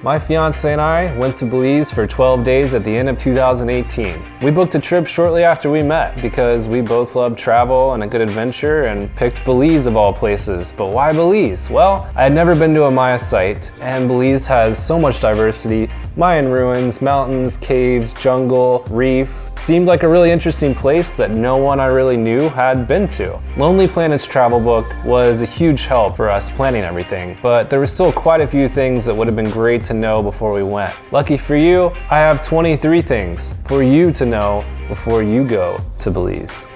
My fiancé and I went to Belize for 12 days at the end of 2018. We booked a trip shortly after we met because we both love travel and a good adventure and picked Belize of all places. But why Belize? Well, I had never been to a Maya site, and Belize has so much diversity. Mayan ruins, mountains, caves, jungle, reef. Seemed like a really interesting place that no one I really knew had been to. Lonely Planet's travel book was a huge help for us planning everything, but there were still quite a few things that would have been great to know before we went. Lucky for you, I have 23 things for you to know before you go to Belize.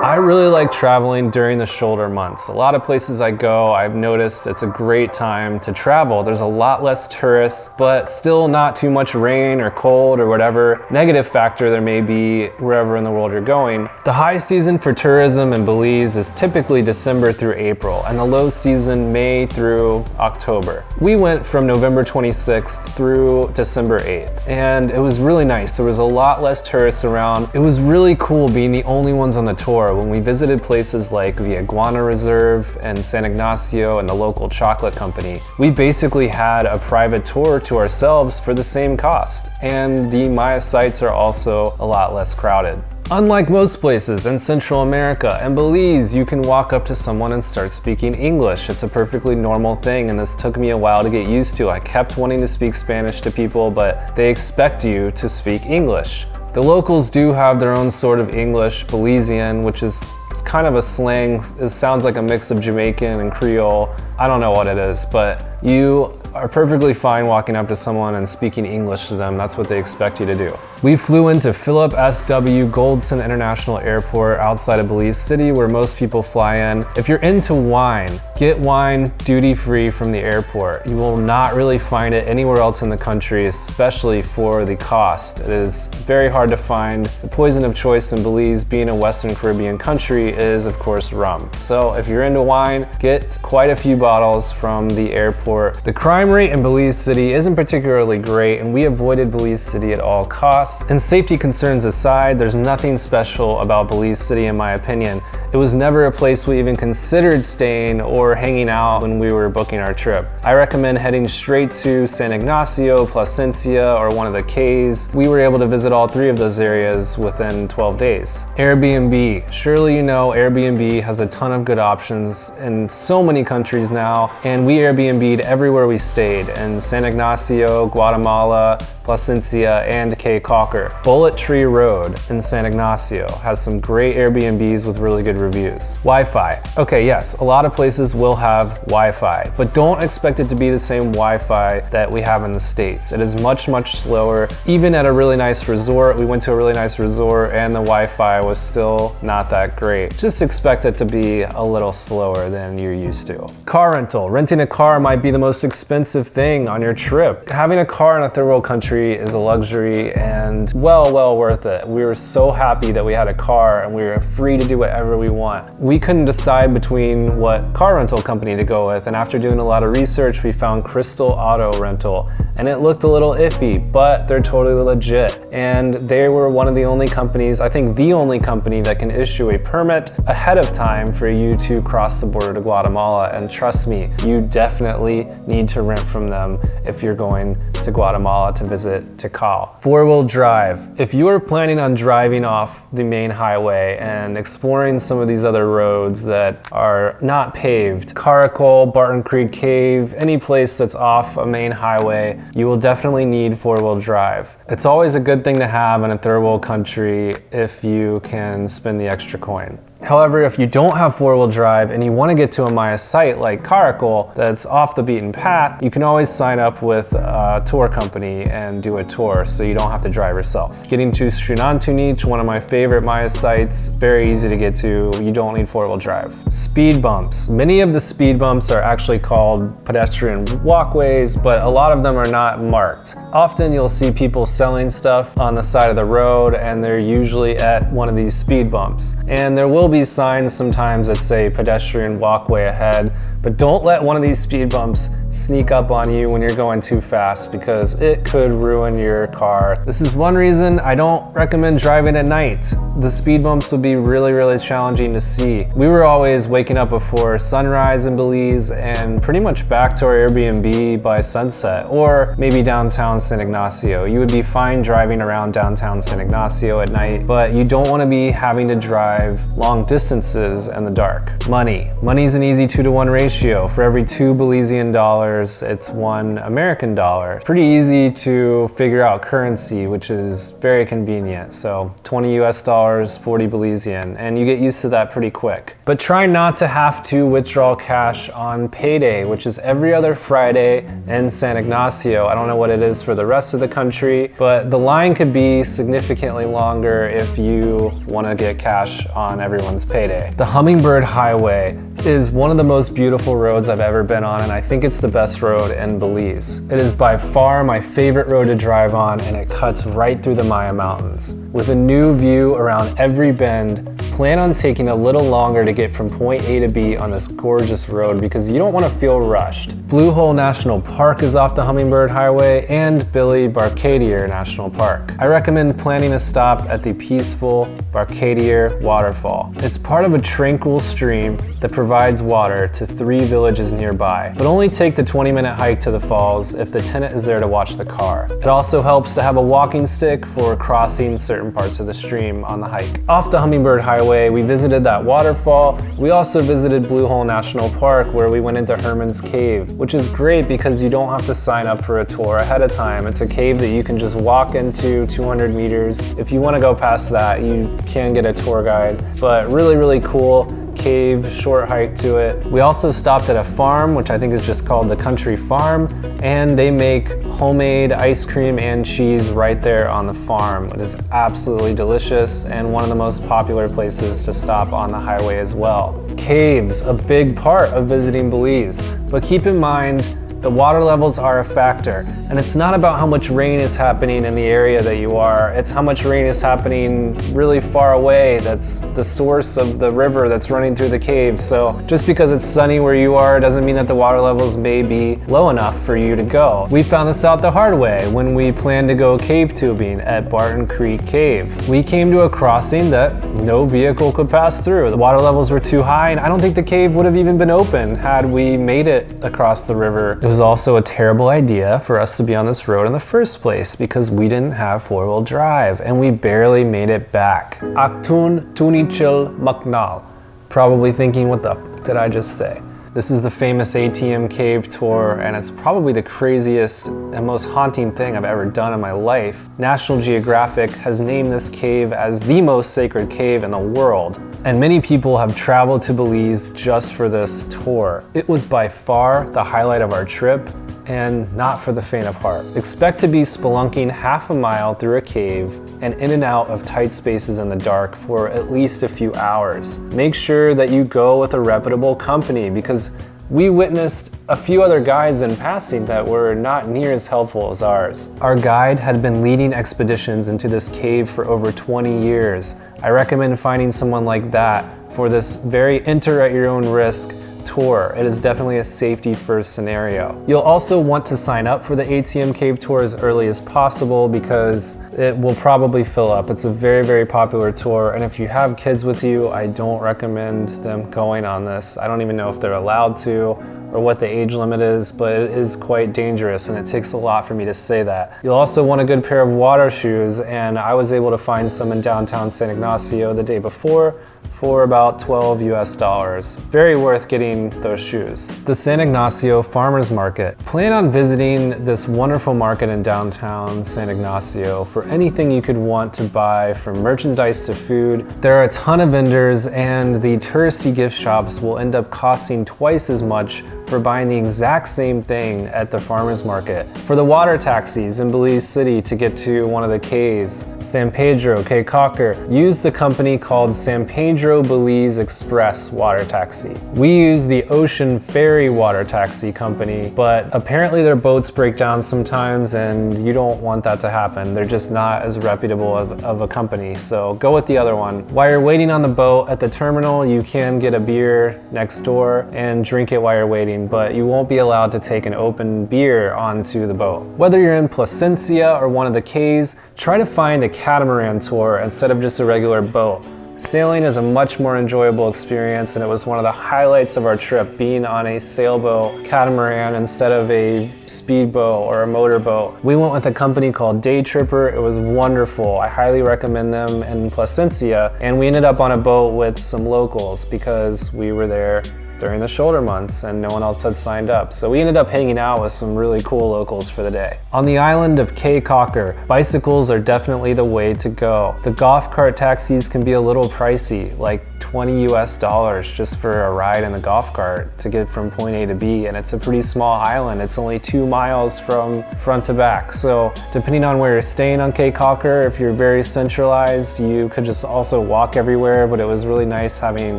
I really like traveling during the shoulder months. A lot of places I go, I've noticed it's a great time to travel. There's a lot less tourists, but still not too much rain or cold or whatever negative factor there may be wherever in the world you're going. The high season for tourism in Belize is typically December through April, and the low season May through October. We went from November 26th through December 8th, and it was really nice. There was a lot less tourists around. It was really cool being the only ones on the tour. When we visited places like the Iguana Reserve and San Ignacio and the local chocolate company, we basically had a private tour to ourselves for the same cost. And the Maya sites are also a lot less crowded. Unlike most places in Central America and Belize, you can walk up to someone and start speaking English. It's a perfectly normal thing, and this took me a while to get used to. I kept wanting to speak Spanish to people, but they expect you to speak English. The locals do have their own sort of English, Belizean, which is kind of a slang. It sounds like a mix of Jamaican and Creole. I don't know what it is, but you are perfectly fine walking up to someone and speaking English to them. That's what they expect you to do. We flew into Philip S.W. Goldson International Airport outside of Belize City, where most people fly in. If you're into wine, get wine duty-free from the airport. You will not really find it anywhere else in the country, especially for the cost. It is very hard to find. The poison of choice in Belize, being a Western Caribbean country, is of course rum. So if you're into wine, get quite a few bottles from the airport. The crime rate in Belize City isn't particularly great, and we avoided Belize City at all costs. And safety concerns aside, there's nothing special about Belize City in my opinion. It was never a place we even considered staying or hanging out when we were booking our trip. I recommend heading straight to San Ignacio, Placencia, or one of the cays. We were able to visit all three of those areas within 12 days. AirBnB. Surely you know Airbnb has a ton of good options in so many countries now, and we Airbnb'd everywhere we stayed in San Ignacio, Guatemala, Placencia, and Caye Caulker. Bullet Tree Road in San Ignacio has some great Airbnbs with really good reviews. Wi-Fi. Okay, yes, a lot of places will have Wi-Fi, but don't expect it to be the same Wi-Fi that we have in the States. It is much, much slower. Even at a really nice resort, we went to a really nice resort and the Wi-Fi was still not that great. Just expect it to be a little slower than you're used to. Car rental. Renting a car might be the most expensive thing on your trip. Having a car in a third world country is a luxury and well worth it. We were so happy that we had a car and we were free to do whatever we want. We couldn't decide between what car rental company to go with, and after doing a lot of research, we found Crystal Auto Rental, and it looked a little iffy, but they're totally legit. And they were one of the only companies, I think the only company, that can issue a permit ahead of time for you to cross the border to Guatemala. And trust me, you definitely need to rent from them if you're going to Guatemala to visit Tikal. Four-wheel drive. If you are planning on driving off the main highway and exploring some of these other roads that are not paved, Caracol, Barton Creek Cave, any place that's off a main highway, you will definitely need four-wheel drive. It's always a good thing to have in a third world country if you can spend the extra coin. However, if you don't have four-wheel drive and you want to get to a Maya site like Caracol that's off the beaten path, you can always sign up with a tour company and do a tour so you don't have to drive yourself. Getting to Srinantunich, one of my favorite Maya sites, very easy to get to. You don't need four-wheel drive. Speed bumps. Many of the speed bumps are actually called pedestrian walkways, but a lot of them are not marked. Often you'll see people selling stuff on the side of the road, and they're usually at one of these speed bumps. And there will be signs sometimes that say pedestrian walkway ahead, but don't let one of these speed bumps sneak up on you when you're going too fast because it could ruin your car. This is one reason I don't recommend driving at night. The speed bumps would be really challenging to see. We were always waking up before sunrise in Belize and pretty much back to our Airbnb by sunset, or maybe downtown San Ignacio. You would be fine driving around downtown San Ignacio at night, but you don't want to be having to drive long distances in the dark. Money's an easy 2-to-1 ratio. For every 2 Belizean dollars, it's 1 American dollar. Pretty easy to figure out currency, which is very convenient. So 20 US dollars, 40 Belizean, and you get used to that pretty quick. But try not to have to withdraw cash on payday, which is every other Friday in San Ignacio. I don't know what it is for the rest of the country, but the line could be significantly longer if you want to get cash on everyone's payday. The Hummingbird Highway is one of the most beautiful roads I've ever been on, and I think it's the best road in Belize. It is by far my favorite road to drive on, and it cuts right through the Maya Mountains. With a new view around every bend, plan on taking a little longer to get from point A to B on this gorgeous road because you don't want to feel rushed. Blue Hole National Park is off the Hummingbird Highway, and Barquedier National Park. I recommend planning a stop at the peaceful Barquedier Waterfall. It's part of a tranquil stream that provides water to 3 villages nearby, but only take the 20-minute hike to the falls if the tenant is there to watch the car. It also helps to have a walking stick for crossing certain parts of the stream on the hike. Off the Hummingbird Highway, we visited that waterfall. We also visited Blue Hole National Park, where we went into Herman's Cave, which is great because you don't have to sign up for a tour ahead of time. It's a cave that you can just walk into 200 meters. If you want to go past that, you can get a tour guide, but really cool cave, short hike to it. We also stopped at a farm, which I think is just called the Country Farm, and they make homemade ice cream and cheese right there on the farm. It is absolutely delicious and one of the most popular places to stop on the highway as well. Caves, a big part of visiting Belize, but keep in mind the water levels are a factor, and it's not about how much rain is happening in the area that you are, it's how much rain is happening really far away. That's the source of the river that's running through the cave. So just because it's sunny where you are doesn't mean that the water levels may be low enough for you to go. We found this out the hard way when we planned to go cave tubing at Barton Creek Cave. We came to a crossing that no vehicle could pass through. The water levels were too high, and I don't think the cave would have even been open had we made it across the river. It was also a terrible idea for us to be on this road in the first place because we didn't have 4-wheel drive and we barely made it back. Aktun Tunichil Maknal. Probably thinking, what the did I just say? This is the famous ATM Cave Tour, and it's probably the craziest and most haunting thing I've ever done in my life. National Geographic has named this cave as the most sacred cave in the world, and many people have traveled to Belize just for this tour. It was by far the highlight of our trip, and not for the faint of heart. Expect to be spelunking half a mile through a cave and in and out of tight spaces in the dark for at least a few hours. Make sure that you go with a reputable company because we witnessed a few other guides in passing that were not near as helpful as ours. Our guide had been leading expeditions into this cave for over 20 years. I recommend finding someone like that for this very enter at your own risk tour. It is definitely a safety first scenario. You'll also want to sign up for the ATM Cave Tour as early as possible because it will probably fill up. It's a very popular tour, and if you have kids with you, I don't recommend them going on this. I don't even know if they're allowed to or what the age limit is, but it is quite dangerous and it takes a lot for me to say that. You'll also want a good pair of water shoes, and I was able to find some in downtown San Ignacio the day before for about 12 US dollars. Very worth getting those shoes. The San Ignacio Farmers Market. Plan on visiting this wonderful market in downtown San Ignacio for anything you could want to buy, from merchandise to food. There are a ton of vendors, and the touristy gift shops will end up costing twice as much for buying the exact same thing at the farmers market. For the water taxis in Belize City to get to one of the cays, San Pedro, Caye Caulker, use the company called San Pedro Belize Express Water Taxi. We use the Ocean Ferry Water Taxi company, but apparently their boats break down sometimes and you don't want that to happen. They're just not as reputable of a company, so go with the other one. While you're waiting on the boat at the terminal, you can get a beer next door and drink it while you're waiting. sailing, but you won't be allowed to take an open beer onto the boat. Whether you're in Placencia or one of the cays, try to find a catamaran tour instead of just a regular boat. Sailing is a much more enjoyable experience, and it was one of the highlights of our trip, being on a sailboat catamaran instead of a speedboat or a motorboat. We went with a company called Day Tripper. It was wonderful. I highly recommend them in Placencia, and we ended up on a boat with some locals because we were there during the shoulder months and no one else had signed up. So we ended up hanging out with some really cool locals for the day. On the island of Caye Caulker, bicycles are definitely the way to go. The golf cart taxis can be a little pricey, like $20 US just for a ride in the golf cart to get from point A to B, and it's a pretty small island. It's only 2 miles from front to back. So depending on where you're staying on Caye Caulker, if you're very centralized, you could just also walk everywhere, but it was really nice having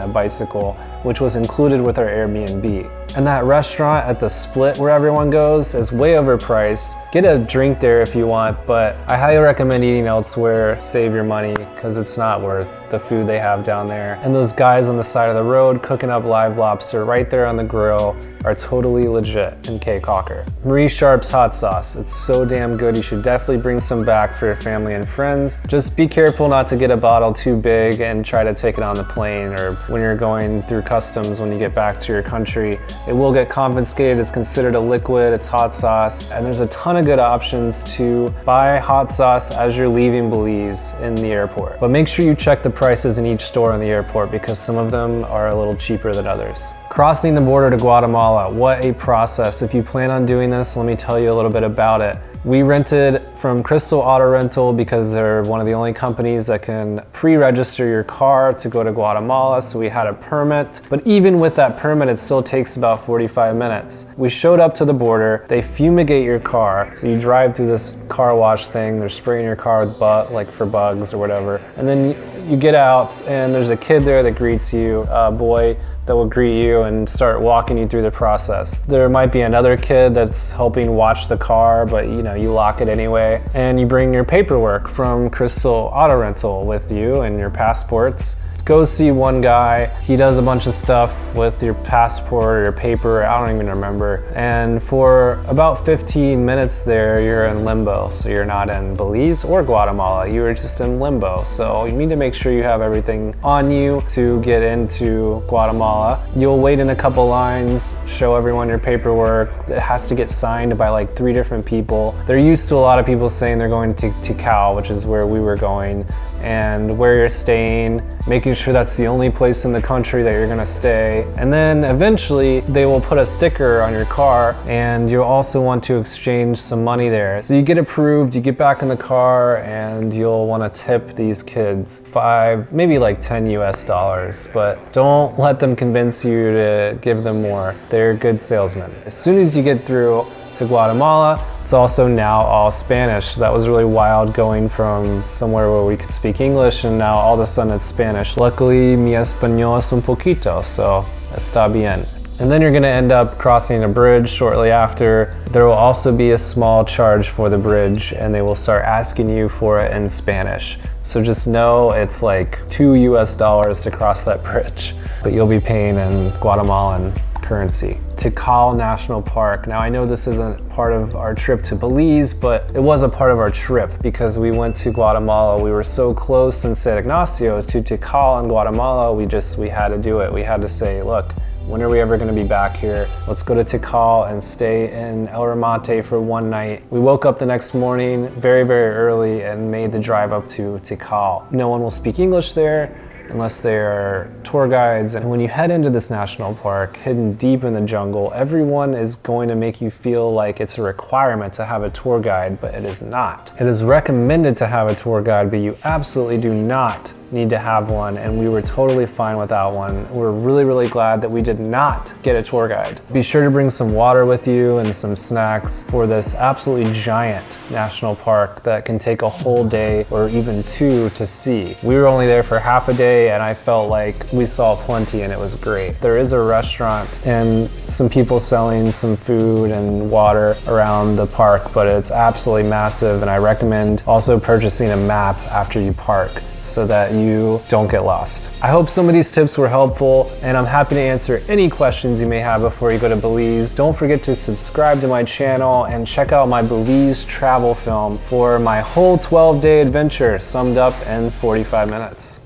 a bicycle, which was included with our Airbnb. And that restaurant at the Split where everyone goes is way overpriced. Get a drink there if you want, but I highly recommend eating elsewhere. Save your money because it's not worth the food they have down there. And those guys on the side of the road cooking up live lobster right there on the grill are totally legit in Caye Caulker. Marie Sharp's hot sauce. It's so damn good. You should definitely bring some back for your family and friends. Just be careful not to get a bottle too big and try to take it on the plane or when you're going through customs when you get back to your country. It will get confiscated. It's considered a liquid. It's hot sauce. And there's a ton of good options to buy hot sauce as you're leaving Belize in the airport. But make sure you check the prices in each store in the airport because some of them are a little cheaper than others. Crossing the border to Guatemala, what a process. If you plan on doing this, let me tell you a little bit about it. We rented from Crystal Auto Rental because they're one of the only companies that can pre-register your car to go to Guatemala, so we had a permit. But even with that permit, it still takes about 45 minutes. We showed up to the border, they fumigate your car, so you drive through this car wash thing, they're spraying your car with like for bugs or whatever, and then you get out and there's a kid there that greets you, a boy that will greet you and start walking you through the process. There might be another kid that's helping watch the car, but you lock it anyway. And you bring your paperwork from Crystal Auto Rental with you and your passports. Go see one guy, he does a bunch of stuff with your passport or your paper, I don't even remember. And for about 15 minutes there, you're in limbo. So you're not in Belize or Guatemala, you're just in limbo. So you need to make sure you have everything on you to get into Guatemala. You'll wait in a couple lines, show everyone your paperwork. It has to get signed by like 3 different people. They're used to a lot of people saying they're going to Tikal, which is where we were going, and where you're staying, making sure that's the only place in the country that you're gonna stay. And then eventually they will put a sticker on your car and you'll also want to exchange some money there. So you get approved, you get back in the car and you'll wanna tip these kids 5, maybe like 10 US, but don't let them convince you to give them more. They're good salesmen. As soon as you get through to Guatemala, it's also now all Spanish. That was really wild going from somewhere where we could speak English and now all of a sudden it's Spanish. Luckily, mi español es un poquito, so está bien. And then you're gonna end up crossing a bridge shortly after. There will also be a small charge for the bridge and they will start asking you for it in Spanish. So just know it's like $2 US to cross that bridge, but you'll be paying in Guatemalan currency. Tikal National Park. Now I know this isn't part of our trip to Belize, but it was a part of our trip because we went to Guatemala. We were so close in San Ignacio to Tikal in Guatemala, we had to do it. We had to say, look, when are we ever gonna be back here? Let's go to Tikal and stay in El Remate for one night. We woke up the next morning very, very early and made the drive up to Tikal. No one will speak English there unless they are tour guides. And when you head into this national park, hidden deep in the jungle, everyone is going to make you feel like it's a requirement to have a tour guide, but it is not. It is recommended to have a tour guide, but you absolutely do not need to have one, and we were totally fine without one. We're really, really glad that we did not get a tour guide. Be sure to bring some water with you and some snacks for this absolutely giant national park that can take a whole day or even 2 to see. We were only there for half a day and I felt like we saw plenty and it was great. There is a restaurant and some people selling some food and water around the park, but it's absolutely massive, and I recommend also purchasing a map after you park so that you don't get lost. I hope some of these tips were helpful, and I'm happy to answer any questions you may have before you go to Belize. Don't forget to subscribe to my channel and check out my Belize travel film for my whole 12-day adventure summed up in 45 minutes.